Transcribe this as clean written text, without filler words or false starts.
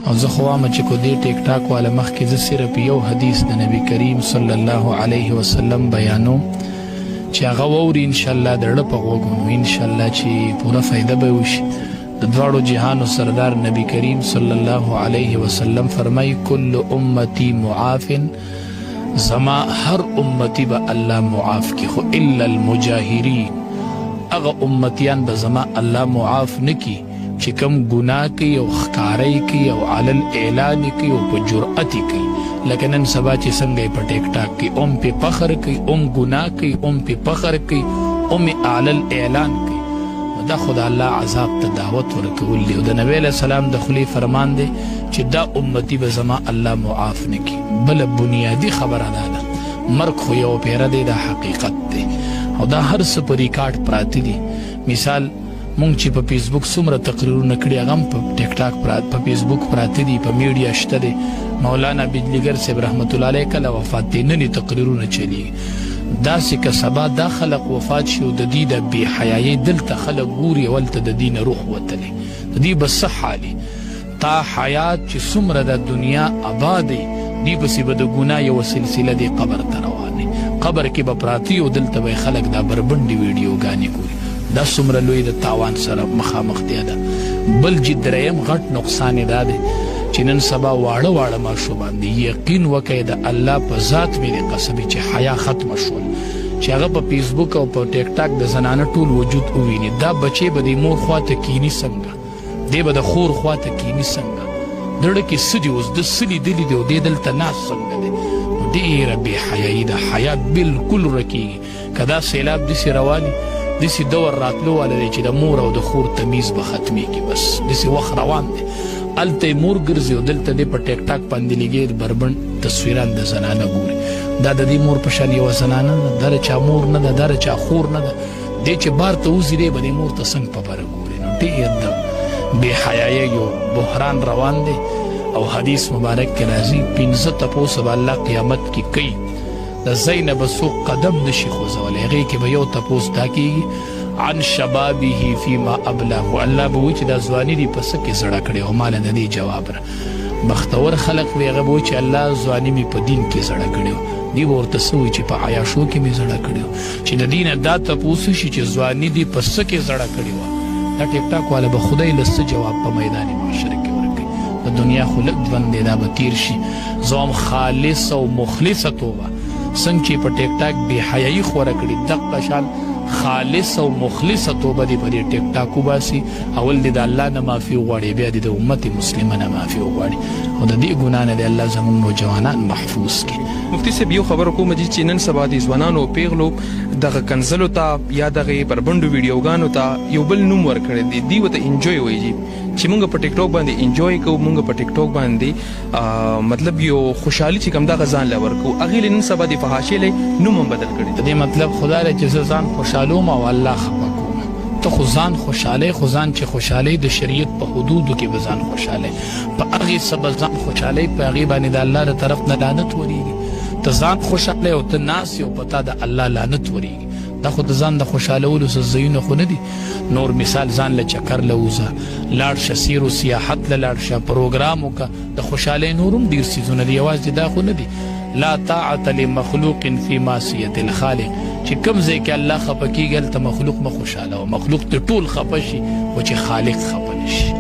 او زه خو وایم چې کو دې ټیک ټاک والا مخکې زه صرف یو حدیث د نبی کریم صلی الله علیه وسلم بیانوم چې هغه واوري انشاءالله د زړه په غوږونو انشاءالله چې پوره فایده به وشي. د دواړو جهانو سردار نبی کریم صلی الله علیه وسلم فرمایي کل امتی معاف، زما هر امتی به الله معاف کی، خو الا المجاهرین، اغه امتیان به زما الله معاف نکی چې کم ګناه کوي او ښکاری کوي او علل اعلان کوي او په جرأت کوي. لکه نن سبا چې څنګه په ټیک ټاک کې اوم په فخر کوي، اوم ګناه کوي، اوم په فخر کوي، اوم علل اعلان کوي. دا خدا الله عذاب ته دعوت ورکول دی او د نبی علیہ السلام د خلی فرمان دی چې دا امتی به زما الله معاف نکی. بل بنیادی خبره ده مرګ خو یو پیره دی، دا حقیقت دی او دا هر څه په ریکارډ پراته دي. مثال مونږ چې په فیسبوک څومره تقریرونه کړي هغه هم په ټیک ټاک په فیسبوک پراته دي، په میډیا شته دی. مولانا بجلیګر صاحب رحمت الله علیه کله وفات دی نن تقریرونه چلیږي. داسې که سبا دا خلق وفات شي او د دې د بې حیایۍ دلته خلق ګوري ولته د دې نه روح وتلی، د دې به څه حالي. تا حیات چې څومره د دنیا آباد دی دې پسې به د ګناه یوه سلسله دی قبر ته روانې، قبر کې به پراته او دلته به خلق دا بربنډې ویډیوګانې ګوري. دا څومره لوی د تاوان سره مخامختیا ده. بل چې دریم غټ نقصان یې دا دی چې نن سبا واړه واړه ماشومان دي، یقین وکړئ د الله په ذات مې د قسم چې حیا ختمه شول چې هغه په فیسبوک او په ټیک ټاک د زنانه ټول وجود وویني. دا بچې به د مور خواته کینی څنګه، دی به د خور خواته کینی څنګه، دړه کې څه دي اوس د څه لیدلي دي او دی دلته ناست څنګه دی. ډېره بې حیایي ده، حیا بلکل ورکېږي. که دا سیلاب داسې رواني داسې دور راتلو والا دی چې د مور او د خور تمیز به ختمېږي. بس داسې وخت روان دی، هلته مور ګرځي او دلته دی په ټیک ټاک باندې لګي بربند تصویران د زنانه ګوري. دا د دې مور په شان یوه زنانه ده، دا د چا مور نه ده، دا د چا خور نه ده. دی چې بار ته وځي دی به دې مور ته څنګه په بره ګوري. نو ډېر د بې حیایۍ یو بحران روان دی او حدیث مبارک کې راځي 15 تپوسه به الله قیامت کې کوي، د ځای نه به څوک قدم نشي خوځولی. هغې کې به یو تپوس دا کېږي عن شبابه فيما ابلغ، الله به وایي چې دا ځواني دې په څه کې زړه کړې او ماله د دې جواب را. بختور خلق وي هغه به وایي چې الله ځواني مې په دین کې زړه کړې و، دې به ورته څه وایي چې په عیاشو کې مې زړه کړې و. چې د دې نه دا تپوس شي چې ځواني دې په څه کې زړه کړې وه، دا ټیک ټاک والا به خدای له څه جواب په میدان معاشره کې ورکوي. د دنیا خو لږ ژوند دی، دا به تیر شي. زه هم خالص او مخلصه توبه څنګه چې په ټیک ټاک بې حیایي خوره کړي دغه شان خالص او مخلصه توبه دې په دې ټیک ټاک وباسي. اول دې د الله نه معافي وغواړي، بیا دې د امت مسلمه نه معافي وغواړي او د دې ګناه نه دې الله زموږ نوجوانان محفوظ کړي. مفتي صاحب یو خبره کوم چې نن سبا د ځوانانو پیغلو دغه کنزلو ته یا دغه بربندو ویډیوګانو ته یو بل نوم ورکړی دی، دوی ورته انجوی وایي چې موږ په ټیک ټاک باندې انجوی کوو، موږ په ټیک ټاک باندې مطلب یو خوشحالي چې کوم دغه ځان له ورکوو، هغې نن سبا د فحاشۍ نوم هم بدل کړی. د دې مطلب خدا دی چې زه ځان خوشحالوم او الله خفه کوم. ته خو ځان خوشحالی، خو ځان چې خوشحالی د شریعت په حدودو کې به ځان خوشحالی، په هغې څه به ځان خوشحالی په هغې باندې د الله د طرف نه لعنت ورېږي. ته ځان خوشحالی او ته ناست یې او په تا د الله لعنت ورېږي. دا خو د ځان د خوشحالولو څه ځایونه خو نه دي. نور مثال ځان له چکر له وځه، لاړ شه سیر و سیاحت له لاړ شه، پروګرام وکړه. د خوشحالۍ نور هم ډېر څیزونه دي، یوازې دا خو نه دي. لا طاعة لمخلوق في معصیة الخالق، چې کوم ځای کې الله خفه کېږي هلته مخلوق مه خوشحاله و، مخلوق ته ټول خفه شي خو چې خالق خفه نه شي.